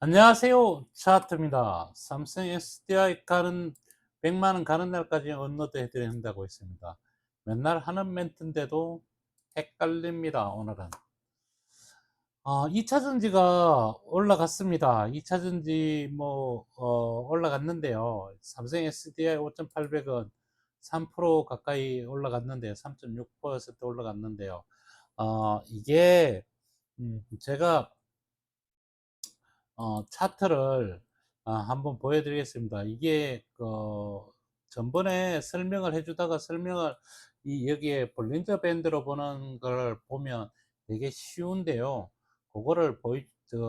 안녕하세요. 차트입니다. 삼성 SDI 가는 100만 원 가는 날까지 업로드 해드린다고 했습니다. 맨날 하는 멘트인데도 헷갈립니다. 오늘은 2차전지가 올라갔습니다. 2차전지 올라갔는데요. 삼성 SDI 5,800원 3% 가까이 올라갔는데요. 3.6% 올라갔는데요. 이게 제가 차트를 한번 보여드리겠습니다. 이게 전번에 설명을 해주다가 여기에 볼린저 밴드로 보는 걸 보면 되게 쉬운데요. 그거를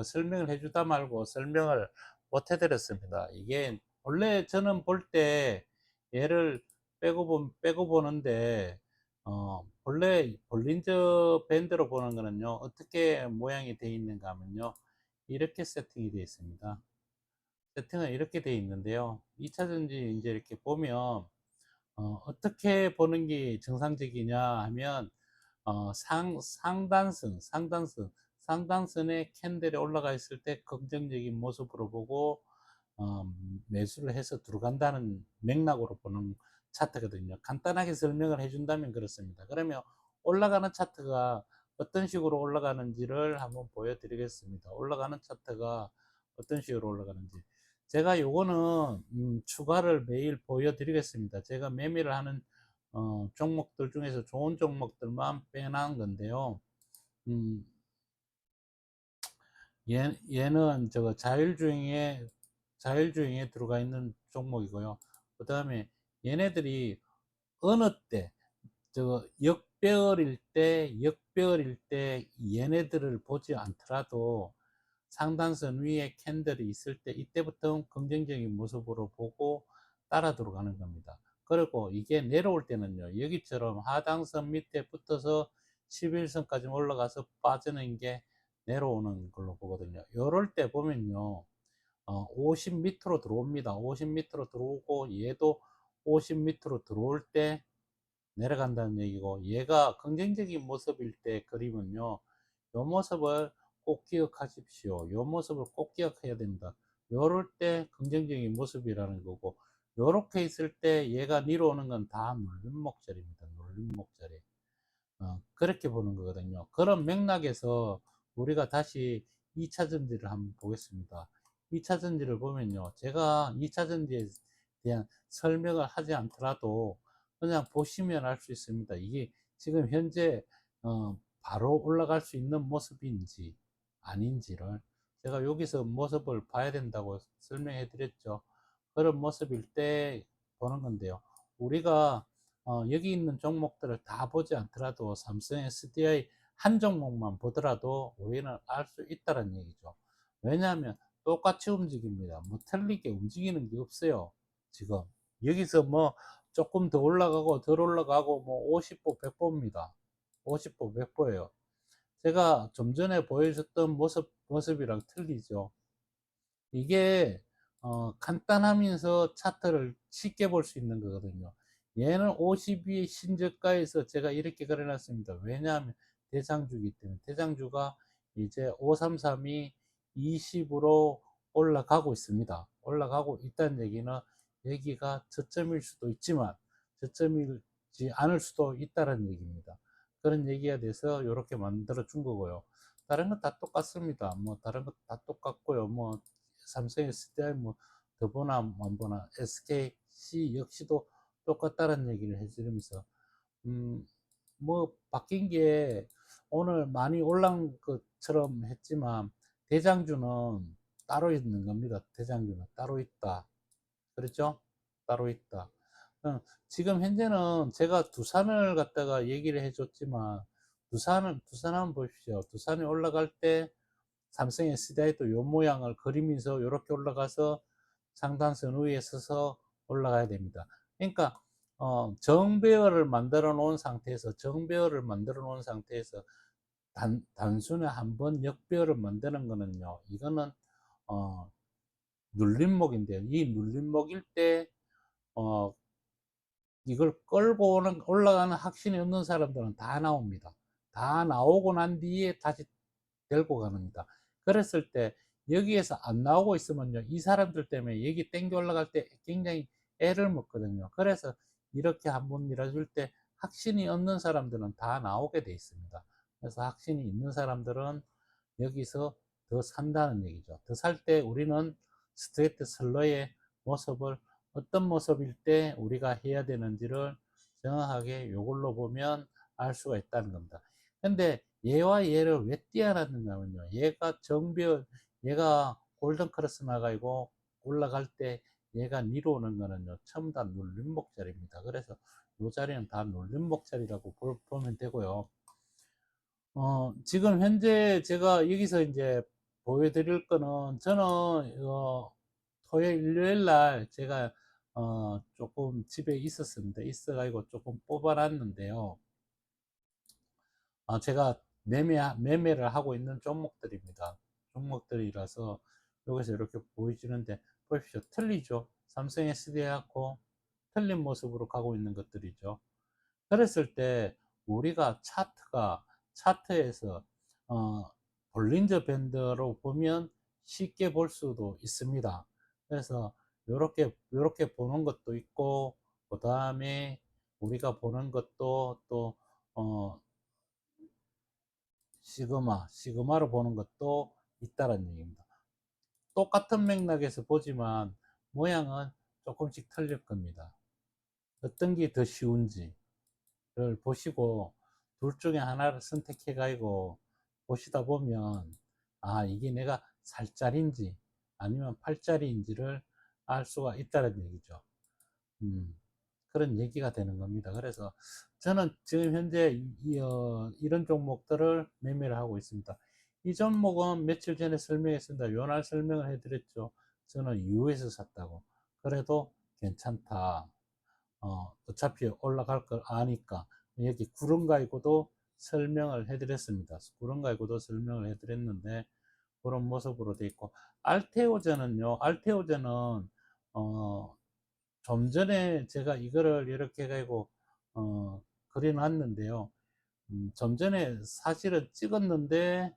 설명을 해주다 말고 설명을 못 해드렸습니다. 이게 원래 저는 볼 때 얘를 빼고 보는데 본래 볼린저 밴드로 보는 거는요, 어떻게 모양이 되어 있는가 하면요, 이렇게 세팅이 되어 있습니다. 세팅은 이렇게 되어 있는데요. 2차전지 이제 이렇게 보면 떻게 보는 게 정상적이냐 하면 상단선에 캔들이 올라가 있을 때 긍정적인 모습으로 보고 어, 매수를 해서 들어간다는 맥락으로 보는 차트거든요. 간단하게 설명을 해준다면 그렇습니다. 그러면 올라가는 차트가 어떤 식으로 올라가는지를 한번 보여드리겠습니다. 올라가는 차트가 어떤 식으로 올라가는지. 제가 요거는 추가를 매일 보여드리겠습니다. 제가 매매를 하는 종목들 중에서 좋은 종목들만 빼놓은 건데요. 음, 얘는 저거 자율주행에 들어가 있는 종목이고요. 그 다음에 얘네들이 어느 때, 역배열일 때 얘네들을 보지 않더라도 상단선 위에 캔들이 있을 때 이때부터 긍정적인 모습으로 보고 따라 들어가는 겁니다. 그리고 이게 내려올 때는요, 여기처럼 하단선 밑에 붙어서 11선까지 올라가서 빠지는 게 내려오는 걸로 보거든요. 요럴 때 보면요, 50 밑으로 들어옵니다. 50 밑으로 들어오고 얘도 50 밑으로 들어올 때 내려간다는 얘기고, 얘가 긍정적인 모습일 때 그림은요, 요 모습을 꼭 기억하십시오. 요 모습을 꼭 기억해야 됩니다. 요럴 때 긍정적인 모습이라는 거고, 요렇게 있을 때 얘가 내려오는 건 다 눌림목절입니다. 눌림목절이. 그렇게 보는 거거든요. 그런 맥락에서 우리가 다시 2차전지를 한번 보겠습니다. 2차전지를 보면요, 제가 2차전지에 대한 설명을 하지 않더라도 그냥 보시면 알 수 있습니다. 이게 지금 현재 바로 올라갈 수 있는 모습인지 아닌지를 제가 여기서 모습을 봐야 된다고 설명해 드렸죠. 그런 모습일 때 보는 건데요. 우리가 여기 있는 종목들을 다 보지 않더라도 삼성 SDI 한 종목만 보더라도 우리는 알 수 있다는 얘기죠. 왜냐하면 똑같이 움직입니다. 뭐 틀리게 움직이는 게 없어요. 지금 여기서 뭐 조금 더 올라가고 덜 올라가고 뭐 50보 100보입니다. 50보 100보예요. 제가 좀 전에 보여줬던 모습이랑 틀리죠. 이게 간단하면서 차트를 쉽게 볼 수 있는 거거든요. 얘는 52의 신저가에서 제가 이렇게 그려놨습니다. 왜냐하면 대장주기 때문에 대장주가 이제 533이 20으로 올라가고 있습니다. 올라가고 있다는 얘기는 여기가 저점일 수도 있지만 저점이지 않을 수도 있다는 얘기입니다. 그런 얘기가 돼서 이렇게 만들어 준 거고요. 다른 건 다 똑같습니다. 뭐 다른 것 다 똑같고요. 뭐 삼성 SDI 뭐 더보나 만보나 SKC 역시도 똑같다는 얘기를 해주면서 음, 뭐 바뀐 게 오늘 많이 올라온 것처럼 했지만 대장주는 따로 있는 겁니다. 대장주는 따로 있다. 그렇죠? 따로 있다. 지금 현재는 제가 두산을 갖다가 얘기를 해줬지만 두산 한번 보십시오. 두산이 올라갈 때 삼성 SDI도 요 모양을 그리면서 이렇게 올라가서 상단선 위에 서서 올라가야 됩니다. 그러니까 정배열을 만들어 놓은 상태에서 단순히 한번 역배열을 만드는 거는요, 이거는 어, 눌림목인데요. 이 눌림목일 때 어, 이걸 끌고 올라가는 확신이 없는 사람들은 다 나옵니다. 다 나오고 난 뒤에 다시 데리고 갑니다. 그랬을 때 여기에서 안 나오고 있으면요, 이 사람들 때문에 여기 땡겨 올라갈 때 굉장히 애를 먹거든요. 그래서 이렇게 한번 밀어줄 때 확신이 없는 사람들은 다 나오게 돼 있습니다. 그래서 확신이 있는 사람들은 여기서 더 산다는 얘기죠. 더 살 때 우리는 스트레이트 슬러의 모습을 어떤 모습일 때 우리가 해야 되는지를 정확하게 요걸로 보면 알 수가 있다는 겁니다. 근데 얘와 얘를 왜 띄어놨느냐면요, 얘가 골든 크로스 나가고 올라갈 때 얘가 니로 오는 거는요, 전부 다 눌림목 자리입니다. 그래서 이 자리는 다 눌림목 자리라고 보면 되고요. 지금 현재 제가 여기서 이제 보여드릴 거는, 저는 토요일 일요일 날 제가 조금 집에 있었습니다. 있어가지고 조금 뽑아놨는데요. 제가 매매를 하고 있는 종목들입니다. 종목들이라서 여기서 이렇게 보여지는데, 보십시오. 틀리죠. 삼성 SD하고 틀린 모습으로 가고 있는 것들이죠. 그랬을 때 우리가 차트에서 볼린저 밴드로 보면 쉽게 볼 수도 있습니다. 그래서 요렇게 보는 것도 있고, 그 다음에 우리가 보는 것도 또 시그마로 보는 것도 있다는 얘기입니다. 똑같은 맥락에서 보지만 모양은 조금씩 틀릴 겁니다. 어떤 게 더 쉬운지를 보시고 둘 중에 하나를 선택해 가지고 보시다 보면, 이게 내가 살짜리인지 아니면 팔짜리인지를 알 수가 있다는 얘기죠. 음. 그런 얘기가 되는 겁니다. 그래서 저는 지금 현재 이런 종목들을 매매를 하고 있습니다. 이 종목은 며칠 전에 설명했습니다. 요날 설명을 해드렸죠. 저는 이후에서 샀다고. 그래도 괜찮다. 어차피 올라갈 걸 아니까. 여기 구름가이고도 설명을 해드렸습니다. 구름가이고도 설명을 해드렸는데, 그런 모습으로 돼 있고, 알테오전은 좀 전에 제가 이거를 이렇게 해가지고 그려 놨는데요. 좀 전에 사실은 찍었는데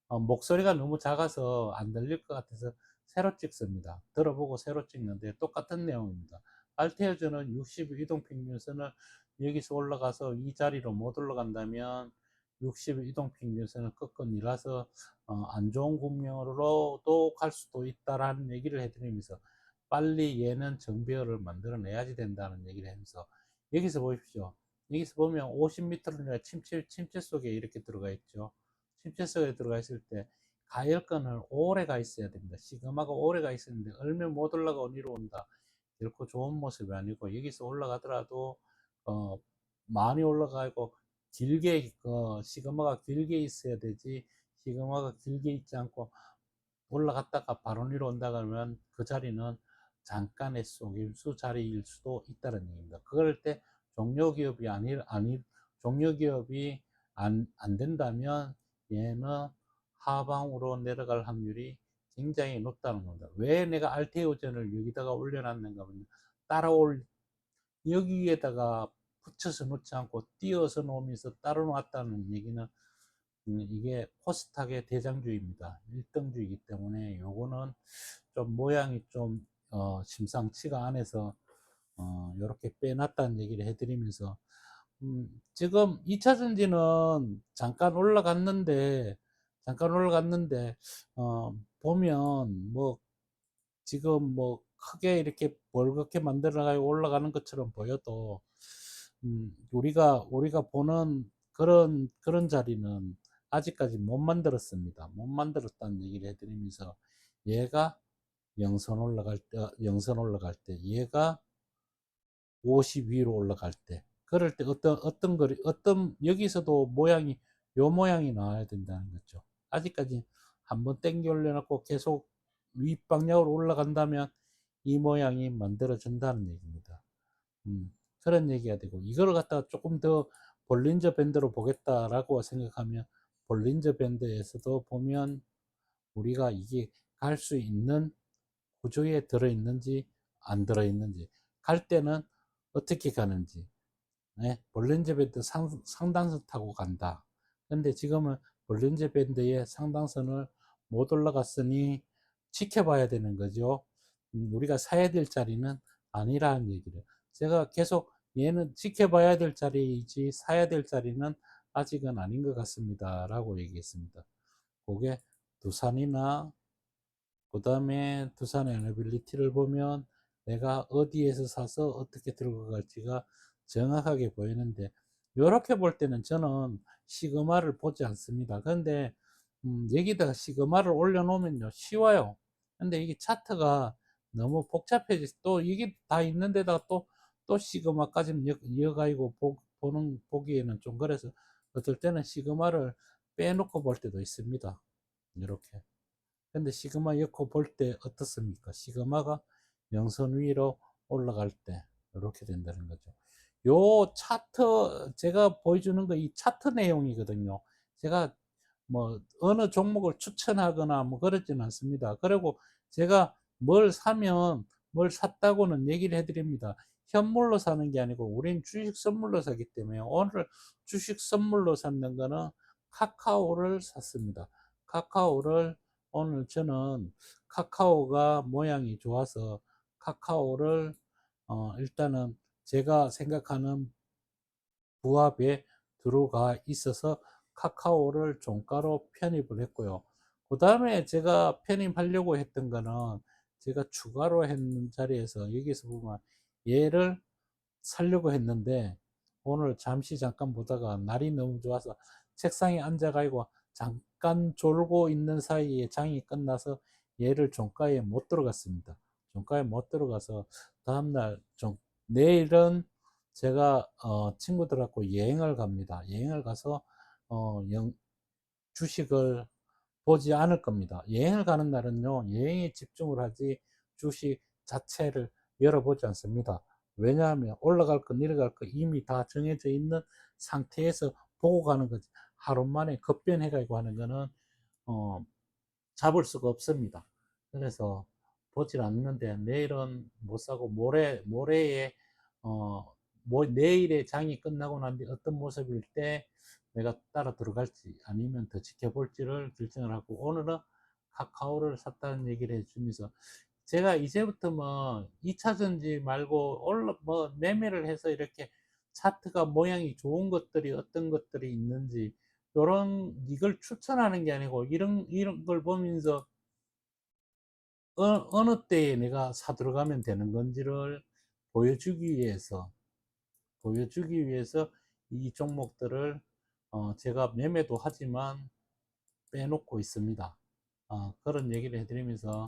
목소리가 너무 작아서 안 들릴 것 같아서 새로 찍습니다. 들어보고 새로 찍는데 똑같은 내용입니다. 알테어즈는 60 이동평균선을 여기서 올라가서 이 자리로 못 올라간다면 60 이동평균선을 꺾어내려서 안 좋은 국면으로도 갈 수도 있다라는 얘기를 해드리면서, 빨리 얘는 정배열을 만들어내야지 된다는 얘기를 하면서, 여기서 보십시오. 여기서 보면 50m를 침체 속에 이렇게 들어가 있죠. 침체 속에 들어가 있을 때 가열권을 오래 가 있어야 됩니다. 시그마가 오래 가 있었는데 얼면 못 올라가고 위로 온다. 결코 좋은 모습이 아니고, 여기서 올라가더라도 어, 많이 올라가고 길게 시그마가 길게 있어야 되지, 시그마가 길게 있지 않고 올라갔다가 바로 위로 온다 그러면 그 자리는 잠깐의 속임수 자리일 수도 있다는 얘기입니다. 그럴 때 종료기업이 종료기업이 안 된다면 얘는 하방으로 내려갈 확률이 굉장히 높다는 겁니다. 왜 내가 알테오전을 여기다가 올려놨는가 하면, 따라올 여기에다가 붙여서 놓지 않고 띄어서 놓으면서 따로 놨다는 얘기는, 이게 코스닥의 대장주입니다. 1등주이기 때문에 요거는 좀 모양이 좀 심상치가 않아서 요렇게 빼놨다는 얘기를 해드리면서, 지금 2차 전지는 잠깐 올라갔는데 보면 뭐 지금 뭐 크게 이렇게 벌겋게 만들어가지고 올라가는 것처럼 보여도, 우리가 보는 그런 자리는 아직까지 못 만들었습니다. 못 만들었다는 얘기를 해드리면서, 얘가 영선 올라갈 때, 얘가 50 위로 올라갈 때, 그럴 때 여기서도 요 모양이 나와야 된다는 거죠. 아직까지 한번 땡겨 올려놓고 계속 윗방향으로 올라간다면 이 모양이 만들어진다는 얘기입니다. 그런 얘기가 되고, 이걸 갖다가 조금 더 볼린저 밴드로 보겠다라고 생각하면, 볼린저 밴드에서도 보면 우리가 이게 갈 수 있는 구조에 들어있는지 안 들어있는지, 갈 때는 어떻게 가는지, 네? 볼린저 밴드 상단선 타고 간다. 근데 지금은 볼린저 밴드의 상단선을 못 올라갔으니 지켜봐야 되는 거죠. 우리가 사야 될 자리는 아니라는 얘기를. 제가 계속 얘는 지켜봐야 될 자리이지 사야 될 자리는 아직은 아닌 것 같습니다라고 얘기했습니다. 그게 두산이나 그다음에 두산의 에너빌리티를 보면 내가 어디에서 사서 어떻게 들고 갈지가 정확하게 보이는데, 요렇게 볼 때는 저는 시그마를 보지 않습니다. 그런데 여기다가 시그마를 올려 놓으면요 쉬워요. 근데 이게 차트가 너무 복잡해지, 또 이게 다 있는데다가 또 시그마까지 이어가지고 보기에는 좀 그래서 어떨 때는 시그마를 빼놓고 볼 때도 있습니다. 이렇게. 근데 시그마 엮고 볼 때 어떻습니까? 시그마가 영선 위로 올라갈 때 이렇게 된다는 거죠. 요 차트 제가 보여주는 거 이 차트 내용이거든요. 제가 뭐 어느 종목을 추천하거나 뭐 그러지는 않습니다. 그리고 제가 뭘 사면 뭘 샀다고는 얘기를 해드립니다. 현물로 사는 게 아니고 우린 주식 선물로 사기 때문에 오늘 주식 선물로 샀는 거는 카카오를 샀습니다. 카카오를 오늘 저는 카카오가 모양이 좋아서 카카오를 일단은 제가 생각하는 부합에 들어가 있어서 카카오를 종가로 편입을 했고요. 그 다음에 제가 편입하려고 했던 거는 제가 추가로 했는 자리에서 여기서 보면 얘를 살려고 했는데 오늘 잠깐 보다가 날이 너무 좋아서 책상에 앉아가지고 잠깐 졸고 있는 사이에 장이 끝나서 얘를 종가에 못 들어갔습니다. 종가에 못 들어가서 다음날 내일은 제가 친구들하고 여행을 갑니다. 여행을 가서 주식을 보지 않을 겁니다. 여행을 가는 날은요, 여행에 집중을 하지 주식 자체를 열어보지 않습니다. 왜냐하면 올라갈 거 내려갈 거 이미 다 정해져 있는 상태에서 보고 가는 거지. 하루 만에 급변해 가지고 하는 거는 어, 잡을 수가 없습니다. 그래서 보질 않는데 내일은 못 사고 모레에 어, 내일의 장이 끝나고 난 뒤 어떤 모습일 때 내가 따라 들어갈지 아니면 더 지켜볼지를 결정을 하고, 오늘은 카카오를 샀다는 얘기를 해주면서 제가 이제부터 뭐 2차전지 말고 뭐 매매를 해서 이렇게 차트가 모양이 좋은 것들이 어떤 것들이 있는지 요런 이걸 추천하는 게 아니고 이런 걸 보면서 어느 때에 내가 사 들어가면 되는 건지를 보여주기 위해서 보여주기 위해서 이 종목들을 제가 매매도 하지만 빼놓고 있습니다. 그런 얘기를 해드리면서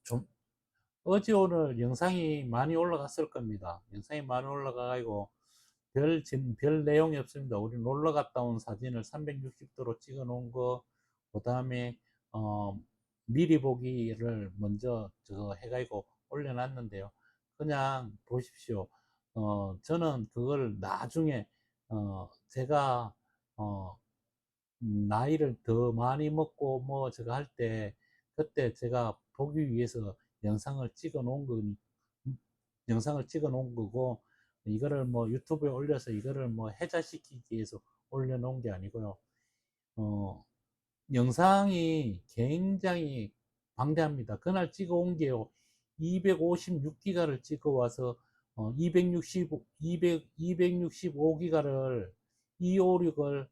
좀 어제 오늘 영상이 많이 올라갔을 겁니다. 영상이 많이 올라가가지고 별 내용이 없습니다. 우리 놀러 갔다 온 사진을 360도로 찍어 놓은 거, 그 다음에 어, 미리 보기를 먼저 저거 해가지고 올려놨는데요. 그냥 보십시오. 저는 그걸 나중에 제가 어, 나이를 더 많이 먹고 뭐 저거 할 때 그때 제가 보기 위해서 영상을 찍어 놓은 거 영상을 찍어 놓은 거고, 이거를 뭐 유튜브에 올려서 이거를 뭐 해자시키기 위해서 올려 놓은 게 아니고요. 어, 영상이 굉장히 방대합니다. 그날 찍어 온 게요 256기가를 찍어 와서 265기가를 256을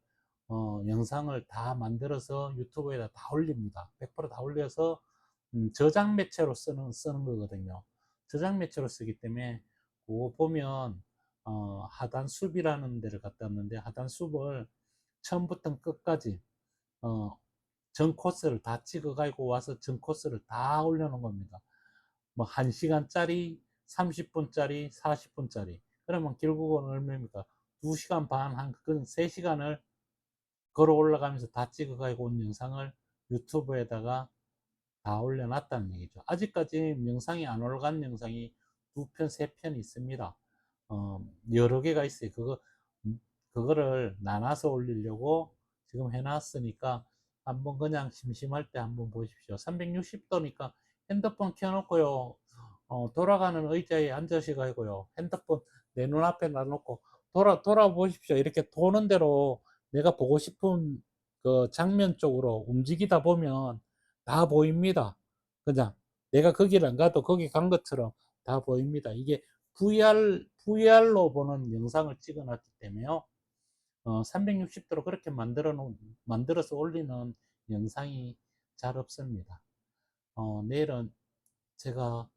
영상을 다 만들어서 유튜브에다 다 올립니다. 100%다 올려서 저장 매체로 쓰는 거거든요. 저장 매체로 쓰기 때문에 그거 보면 하단 숲이라는 데를 갔다 왔는데 하단 숲을 처음부터 끝까지 어, 전 코스를 다 찍어 가지고 와서 전 코스를 다 올려놓은 겁니다. 뭐 1시간짜리 30분짜리 40분짜리 그러면 결국은 얼마입니까? 2시간 반, 그런 3시간을 걸어 올라가면서 다 찍어 가지고 온 영상을 유튜브에다가 다 올려놨다는 얘기죠. 아직까지 영상이 안 올라간 영상이 2편, 3편 있습니다. 여러 개가 있어요. 그거를 나눠서 올리려고 지금 해놨으니까 한번 그냥 심심할 때 한번 보십시오. 360도니까 핸드폰 켜놓고요. 돌아가는 의자에 앉으셔가지고요. 핸드폰 내 눈앞에 놔놓고 돌아보십시오. 이렇게 도는 대로 내가 보고 싶은 그 장면 쪽으로 움직이다 보면 다 보입니다. 그냥 내가 거기를 안 가도 거기 간 것처럼 다 보입니다. 이게 VR로 보는 영상을 찍어 놨기 때문에요. 360도로 그렇게 만들어서 올리는 영상이 잘 없습니다. 내일은 제가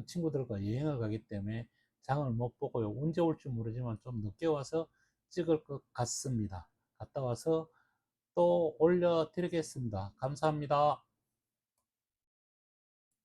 친구들과 여행을 가기 때문에 장을 못 보고요. 언제 올지 모르지만 좀 늦게 와서 찍을 것 같습니다. 갔다 와서 또 올려드리겠습니다. 감사합니다.